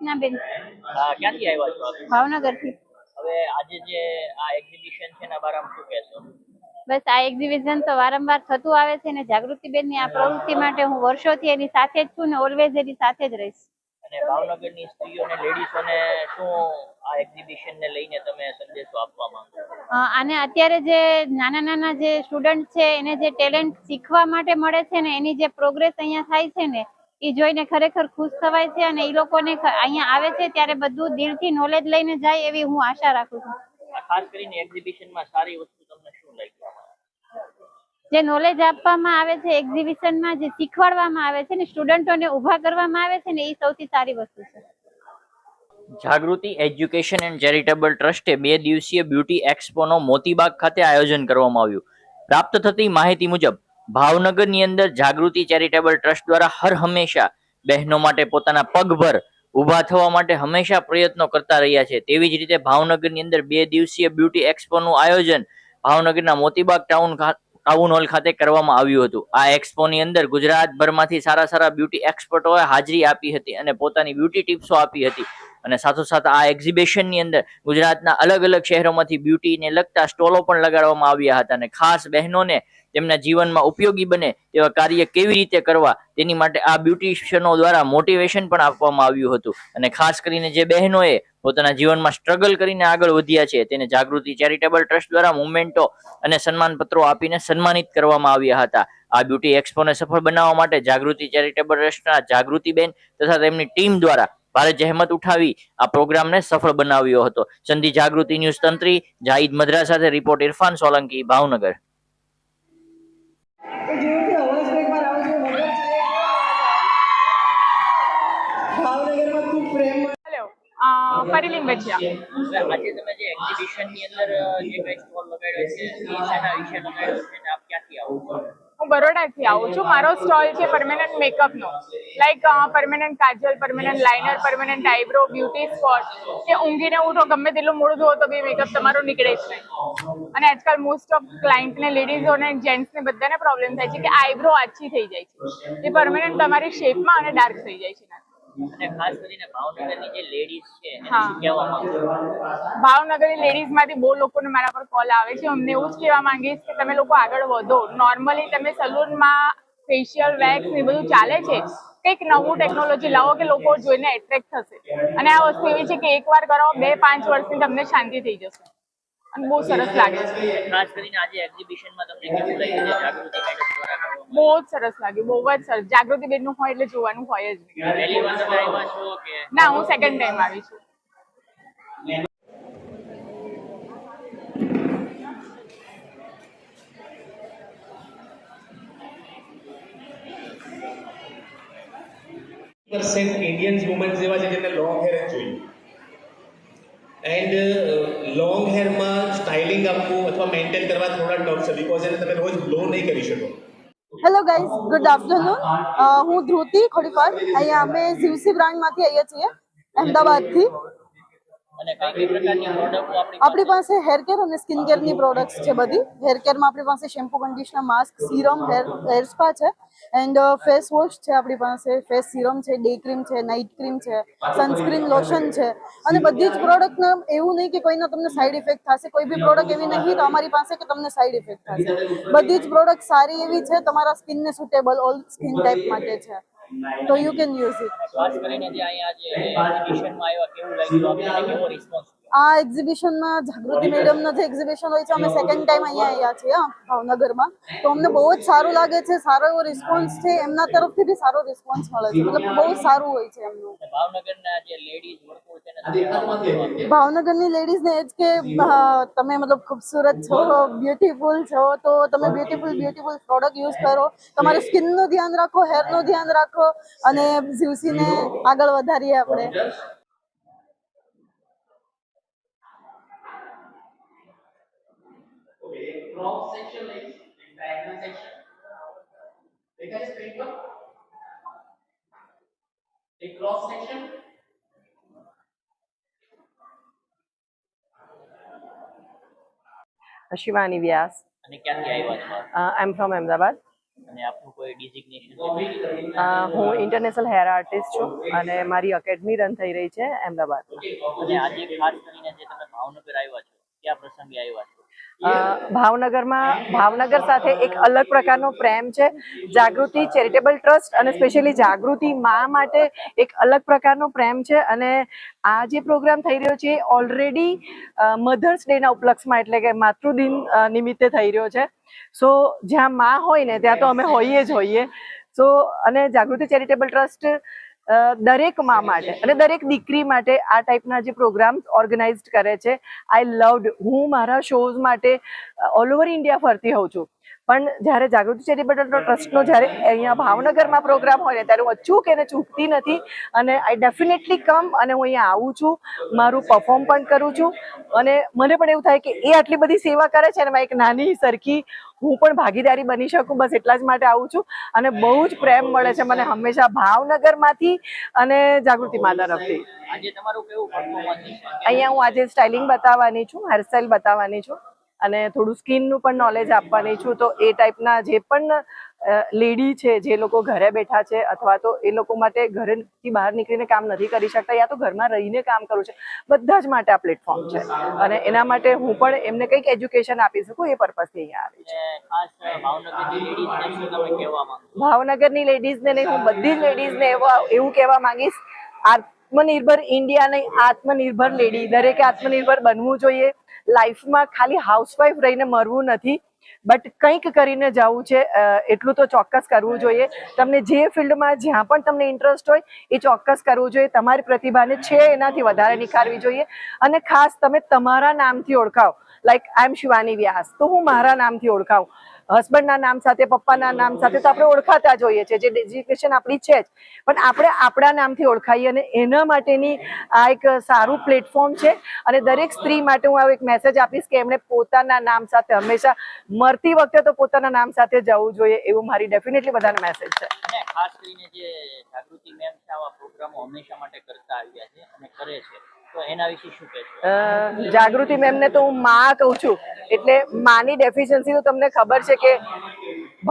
ના બેન, ક્યાંથી આવ્યા છો આપ? ભાવનગરથી. હવે આજે જે આ એક્ઝિબિશન છે એના બારામાં શું કહેશો? બસ આ એક્ઝિબિશન તો વારંવાર થતું આવે છે ને જાગૃતિબેનની આ પ્રવૃત્તિ માટે હું વર્ષોથી એની સાથે જ છું ને ઓલવેઝ એની સાથે જ રહીશ. અને ભાવનગરની સ્ત્રીઓને લેડીઝોને શું આ એક્ઝિબિશન ને લઈને તમે સંદેશો આપવા માંગો? આને અત્યારે જે નાના નાના જે સ્ટુડન્ટ છે એને જે ટેલેન્ટ શીખવા માટે મળે છે ને એની જે પ્રોગ્રેસ અહીંયા થાય છે ને એ જોઈને ખરેખર ખુશ થવાય છે અને એ લોકોને અહીંયા આવે છે ત્યારે બધું દિલથી નોલેજ લઈને જાય એવી હું આશા રાખું છું. ખાસ કરીને એક્ઝિબિશનમાં સારી વસ્તુ તમને શું લાગી? જે નોલેજ આપવામાં આવે છે એક્ઝિબિશનમાં, જે શીખવાડવામાં આવે છે ને સ્ટુડન્ટોને ઊભા કરવામાં આવે છે ને એ સૌથી સારી વસ્તુ છે. જાગૃતિ એજ્યુકેશન એન્ડ ચેરિટેબલ ટ્રસ્ટે 2 દિવસીય બ્યુટી એક્સપોનો મોતીબાગ ખાતે આયોજન કરવામાં આવ્યું. પ્રાપ્ત થતી માહિતી મુજબ ભાવનગરની અંદર જાગૃતિ ચેરિટેબલ ટ્રસ્ટ દ્વારા હર હંમેશા બહેનો માટે પોતાના પગભર ઊભા થવા માટે હંમેશા પ્રયત્નો કરતા રહ્યા છે. તેવી જ રીતે ભાવનગરની અંદર 2 દિવસીય બ્યુટી એક્સપોનું આયોજન ભાવનગરના મોતીબાગ ટાઉન હોલ ખાતે કરવામાં આવ્યું હતું. આ એક્સપોની અંદર ગુજરાતભરમાંથી સારા બ્યુટી એક્સપર્ટોએ હાજરી આપી હતી અને પોતાની બ્યુટી ટિપ્સો આપી હતી. અને સાથોસાથ આ એક્ઝિબિશનની અંદર ગુજરાતના અલગ અલગ શહેરોમાંથી બ્યુટીને લગતા સ્ટોલો પણ લગાડવામાં આવ્યા હતા અને ખાસ બહેનોને તેમના જીવનમાં ઉપયોગી બને તેવા કાર્ય કેવી રીતે કરવા તેની માટે આ બ્યુટિશિયનો દ્વારા મોટિવેશન પણ આપવામાં આવ્યું હતું. અને ખાસ કરીને જે બહેનોએ પોતાના જીવનમાં સ્ટ્રગલ કરીને આગળ વધ્યા છે તેને જાગૃતિ ચેરિટેબલ ટ્રસ્ટ દ્વારા મુવમેન્ટો અને સન્માનપત્રો આપીને સન્માનિત કરવામાં આવ્યા હતા. આ બ્યુટી એક્સપોને સફળ બનાવવા માટે જાગૃતિ ચેરિટેબલ ટ્રસ્ટના જાગૃતિબેન તથા તેમની ટીમ દ્વારા ભારે જહેમત ઉઠાવી આ પ્રોગ્રામને સફળ બનાવ્યો હતો. સંધિ જાગૃતિ ન્યૂઝ તંત્રી જાહિદ મદ્રા સાથે રિપોર્ટ ઇરફાન સોલંકી, ભાવનગર. ફરીલીન બચિયા. આજે તમે જે એક્ઝિબિશનની અંદર જે કઈ સ્ટોલ લગાડ્યો છે એ શેના વિશે લગાડ્યો છે અને આપ ક્યાંથી આવો છો? હું બરોડાથી આવું છું. મારો સ્ટોલ છે પરમેનન્ટ મેકઅપનો, like permanent kajal, permanent liner, permanent eyebrow, beauty spot, કે ઊંઘીને ઉઠો ગમે તેટલું મોડું ધોવો તો બી મેકઅપ તમારો નીકળે જ નહીં. અને આજકાલ મોસ્ટ ઓફ ક્લાયન્ટને, લેડીઝોને, જેન્ટ્સને બધાને પ્રોબ્લેમ થાય છે કે આઈબ્રો આછી થઈ જાય છે. એ પરમેનન્ટ તમારી શેપમાં અને ડાર્ક થઈ જાય છે. અને ખાસ કરીને ભાવનગરની જે લેડીઝ છે એને શું કહેવા માંગો? ભાવનગરની લેડીઝમાંથી બહુ લોકોને મારા પર કોલ આવે છે. અમને એવું જ કહેવા માંગીશ કે તમે લોકો આગળ વધો. નોર્મલી તમે સલૂનમાં ફેશિયલ, વેક્સ એ બધું ચાલે છે, કંઈક નવું ટેકનોલોજી લાવો કે લોકો જોઈને એટ્રેક્ટ થશે. અને આ વસ્તુ એવી છે કે એકવાર કરાવો 2-5 વર્ષની તમને શાંતિ થઈ જશે અને બહુ સરસ લાગે છે. ખાસ કરીને આજે એક્ઝિબિશનમાં તમને કેવું લાગ્યું છે જાગૃતિ મેડમ દ્વારા કરવામાં? બહુ જ સરસ લાગ્યું, બહુ જ સરસ. જાગૃતિ બેનનું હોય એટલે જોવાનું હોય જ નહીં. પહેલી વાર તમે આવ્યા છો કે? ના, હું સેકન્ડ ટાઈમ આવી છું. ઇન્ડિયન્સ વુમેન્સ જેવા છે જેમને લોંગ હેર જ જોઈએ. એન્ડ લોંગ હેરમાં સ્ટાઇલિંગ આપવું અથવા મેન્ટેન કરવા થોડા ટફ છે બીકોઝ એને તમે રોજ બ્લો નહીં કરી શકો. Hello guys, good afternoon. હું ધ્રુતિ ખોડીપાર. અહીંયા અમે ઝીવસી બ્રાન્ડમાંથી આવીએ છીએ, અમદાવાદથી. અને કઈ પ્રકારની પ્રોડક્ટો આપણી પાસે હેર કેર અને સ્કિન કેરની પ્રોડક્ટ્સ છે બધી. હેર કેરમાં આપણી પાસે shampoo, conditioner, mask, serum, hair spa છે. એન્ડ ફેસ વોશ છે આપણી પાસે, ફેસ સિરમ છે, ડે ક્રીમ છે, નાઇટ ક્રીમ છે, સનસ્ક્રીન લોશન છે. અને બધી જ પ્રોડક્ટને એવું નહીં કે કોઈનો તમને સાઈડ ઇફેક્ટ થશે. કોઈ બી પ્રોડક્ટ એવી નહીં તો અમારી પાસે કે તમને સાઈડ ઇફેક્ટ થશે. બધી જ પ્રોડક્ટ સારી એવી છે, તમારા સ્કિનને સુટેબલ, ઓલ સ્કિન ટાઈપ માટે છે. તો યુ કેન યુઝ ઇટ. ખાસ કરીને જે અહીંયા જે એક્ઝિબિશનમાં આવ્યા કેવું લાગ્યું આપને, કેવો રિસ્પોન્સ? આ એક્ઝિબિશનમાં જાગૃતિ મેડમનો જે એક્ઝિબિશન હોય છે, અમે સેકન્ડ ટાઈમ અહીંયા આવ્યા છીએ ભાવનગરમાં. તો અમને બહુ જ સારું લાગે છે, સારો એવો રિસ્પોન્સ છે. એમના તરફથી બી સારો રિસ્પોન્સ મળે છે, મતલબ બહુ સારું હોય છે એમનું. ભાવનગરના જે લેડીઝ વર્કર છે ભાવનગરની લેડીઝને એ જ કે તમે મતલબ ખૂબસૂરત છો, બ્યુટીફુલ છો, તો તમે બ્યુટીફુલ પ્રોડક્ટ યુઝ કરો. તમારા સ્કિનનું ધ્યાન રાખો, હેરનું ધ્યાન રાખો અને ઝીવસીને આગળ વધારીએ આપણે. Cross section like diagonal section. देखा है स्क्रीन पर? एक cross section. Shivani Vyas. અને ક્યાંથી આવ્યા છો? I'm from Ahmedabad. અને આપનું કોઈ ડિઝિગ્નેશન? હું ઇન્ટરનેશનલ હેર આર્ટિસ્ટ છું અને મારી એકેડમી રન થઈ રહી છે અમદાવાદમાં. અને આજે ખાસ કરીને જે તમે ભાવનગર આવ્યા છો, કયા પ્રસંગે આવ્યા છો? ભાવનગર સાથે એક અલગ પ્રકારનો પ્રેમ છે. જાગૃતિ ચેરિટેબલ ટ્રસ્ટ અને સ્પેશિયલી જાગૃતિ મા માટે એક અલગ પ્રકારનો પ્રેમ છે. અને આ જે પ્રોગ્રામ થઈ રહ્યો છે ઓલરેડી મધર્સ ડે ના ઉપલક્ષમાં એટલે કે માતૃદિન નિમિત્તે થઈ રહ્યો છે. સો જ્યાં મા હોય ને ત્યાં તો અમે હોઈએ જ હોઈએ. સો અને જાગૃતિ ચેરિટેબલ ટ્રસ્ટ દરેક મા માટે અને દરેક દીકરી માટે આ ટાઈપના જે પ્રોગ્રામ્સ ઓર્ગેનાઇઝ કરે છે. આઈ લવડ. હું મારા શોઝ માટે ઓલ ઓવર ઇન્ડિયા ફરતી હોઉં છું, પણ જ્યારે જાગૃતિ ચેરિટેબલ ટ્રસ્ટનો જ્યારે અહીંયા ભાવનગરમાં પ્રોગ્રામ હોય ને ત્યારે હું અચૂક એને ચૂકતી નથી અને આઈ ડેફિનેટલી કમ અને હું અહીંયા આવું છું, મારું પરફોર્મ પણ કરું છું. અને મને પણ એવું થાય કે એ આટલી બધી સેવા કરે છે અને એક નાની સરખી હું પણ ભાગીદારી બની શકું, બસ એટલા જ માટે આવું છું. અને બહુ જ પ્રેમ મળે છે મને હંમેશા ભાવનગરમાંથી અને જાગૃતિ મા તરફથી. આજે તમારું કેવું પરફોર્મન્સ છે? અહીંયા હું આજે સ્ટાઇલિંગ બતાવવાની છું, હેરસ્ટાઇલ બતાવવાની છું અને થોડું સ્કિનનું પણ નોલેજ આપવાની છું. તો એ ટાઈપના જે પણ લેડી છે જે લોકો ઘરે બેઠા છે અથવા તો એ લોકો માટે ઘરેથી બહાર નીકળીને કામ નથી કરી શકતા યા તો ઘરમાં રહીને કામ કરવું છે, બધા જ માટે આ પ્લેટફોર્મ છે. અને એના માટે હું પણ એમને કંઈક એજ્યુકેશન આપી શકું એ પર્પઝથી અહીંયા આવી છું. ખાસ ભાવનગરની લેડીઝને શું તમે કહેવા માંગો? ભાવનગરની લેડીઝને નહીં, હું બધી જ લેડીઝને એવું કહેવા માંગીશ, આત્મનિર્ભર ઇન્ડિયા નહીં, આત્મનિર્ભર લેડી. દરેકે આત્મનિર્ભર બનવું જોઈએ. લાઈફમાં ખાલી હાઉસવાઈફ રહીને મરવું નથી, બટ કંઈક કરીને જવું છે, એટલું તો ચોક્કસ કરવું જોઈએ. તમને જે ફિલ્ડમાં જ્યાં પણ તમને ઇન્ટરેસ્ટ હોય એ ચોક્કસ કરવું જોઈએ. તમારી પ્રતિભાને છે એનાથી વધારે નિખારવી જોઈએ. અને ખાસ તમે તમારા નામથી ઓળખાવ. લાઈક આઈ એમ શિવાની વ્યાસ, તો હું મારા નામથી ઓળખાવું. હસબન્ડના નામ સાથે, પપ્પાના નામ સાથે તો આપણે ઓળખાતા જ હોઈએ છીએ, જે ડેઝિગ્નેશન આપણી છે જ, પણ આપણે આપણા નામથી ઓળખાઈએ અને એના માટેની આ એક સારું પ્લેટફોર્મ છે. અને દરેક સ્ત્રી માટે હું આવો એક મેસેજ આપીશ કે એમણે પોતાના નામ સાથે હંમેશા મરતી વખતે તો પોતાના નામ સાથે જવું જોઈએ, એવું મારી ડેફિનેટલી બધાને મેસેજ છે. અને ખાસ કરીને જે જાગૃતિ મેમ છે આવા પ્રોગ્રામો હંમેશા માટે કરતા આવ્યા છે અને કરે છે, તો એના વિશે શું કહેશો? જાગૃતિ મેમને તો હું માં કહું છું. એટલે માની ડેફિશિયન્સી તો તમને ખબર છે કે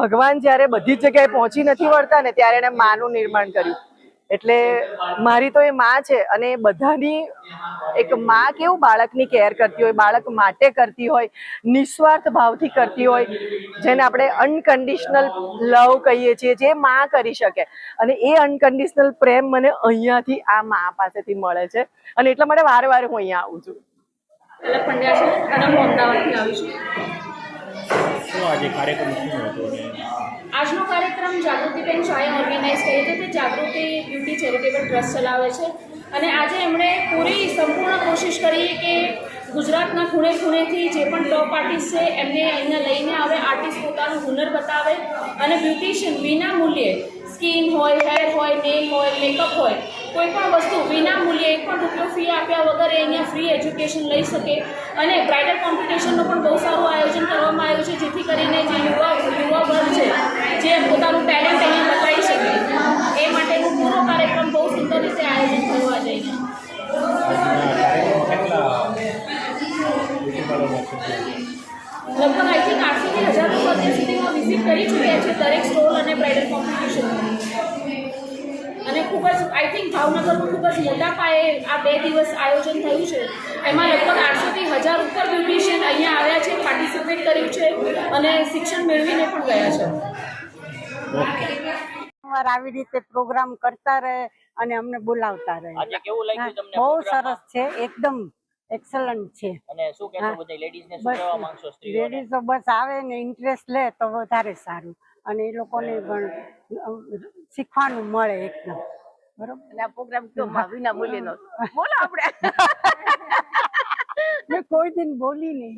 ભગવાન જ્યારે બધી જ જગ્યાએ પહોંચી નથી વળતા ને ત્યારે એને માનું નિર્માણ કર્યું. એટલે મારી તો એ માં છે અને બધાની એક માં કેવું બાળકની કેર કરતી હોય, બાળક માટે કરતી હોય, નિસ્વાર્થ ભાવથી કરતી હોય, જેને આપણે અનકન્ડિશનલ લવ કહીએ છીએ, જે માં કરી શકે. અને એ અનકન્ડિશનલ પ્રેમ મને અહીંયાથી આ માં પાસેથી મળે છે અને એટલા માટે વારે વારે હું અહીંયા આવું છું. અલગ પંડ્યા છે અને હું અમદાવાદથી આવી છું. આજે કાર્યક્રમ શું હતો? આજનો કાર્યક્રમ જાગૃતિબેન શાહે ઓર્ગેનાઇઝ કર્યો હતો. તે જાગૃતિ બ્યુટી ચેરિટેબલ ટ્રસ્ટ ચલાવે છે અને આજે એમણે પૂરી સંપૂર્ણ કોશિશ કરી કે ગુજરાતના ખૂણે ખૂણેથી જે પણ ટોપ આર્ટિસ્ટ છે એમને અહીંયા લઈને આવે, આર્ટિસ્ટ પોતાનું હુનર બતાવે અને બ્યુટિશિયન વિના મૂલ્યે સ્કિન હોય, હેર હોય, નેલ હોય, મેકઅપ હોય, કોઈ પણ વસ્તુ વિના મૂલ્યે 1 પણ રૂપિયો ફી આપ્યા વગર અહીંયા ફ્રી એજ્યુકેશન લઈ શકે. અને બ્રાઇડલ કોમ્પિટિશનનું પણ બહુ સારું આયોજન કરવામાં આવ્યું છે, જેથી કરીને જે યુવા વર્ગ છે જે પોતાનું ટેલેન્ટ અહીંયા બતાવી શકે એ માટેનું પૂરો કાર્યક્રમ બહુ સુંદર રીતે આયોજન થયું આજે અહીંયા. લગભગ આઈ થિંક 800 થી 1000 લોકો અત્યાર સુધીમાં વિઝિટ કરી ચૂક્યા છે દરેક સ્ટોલ અને બ્રાઇડલ કોમ્પિટિશનમાં. અને ખૂબ જ આઈ થિંક ભાવનગરમાં ખૂબ જ મોટા પાયે આ 2 દિવસ આયોજન થયું છે. એમાં લગભગ 800 થી 1000 ઉપર બ્યુટિશિયન અહીંયા આવ્યા છે, પાર્ટિસિપેટ કર્યું છે અને શિક્ષણ મેળવીને પણ ગયા છે. આવી રીતે પ્રોગ્રામ કરતા રહે અને અમને બોલાવતા રહે. આજે કેવું લાગ્યું તમને? બહુ સરસ છે, એકદમ એક્સલન્ટ છે. અને શું કહેશો બધા લેડીઝને, શું કહેવા માંગશો સ્ત્રીઓને? લેડીઝો બસ આવે ને ઇન્ટરેસ્ટ લે તો વધારે સારું અને એ લોકોને પણ શીખવાનું મળે એકદમ બરોબર. અને આ પ્રોગ્રામ તો વિના મૂલ્યનો બોલો આપણે મેં કોઈ દિન બોલી નહીં.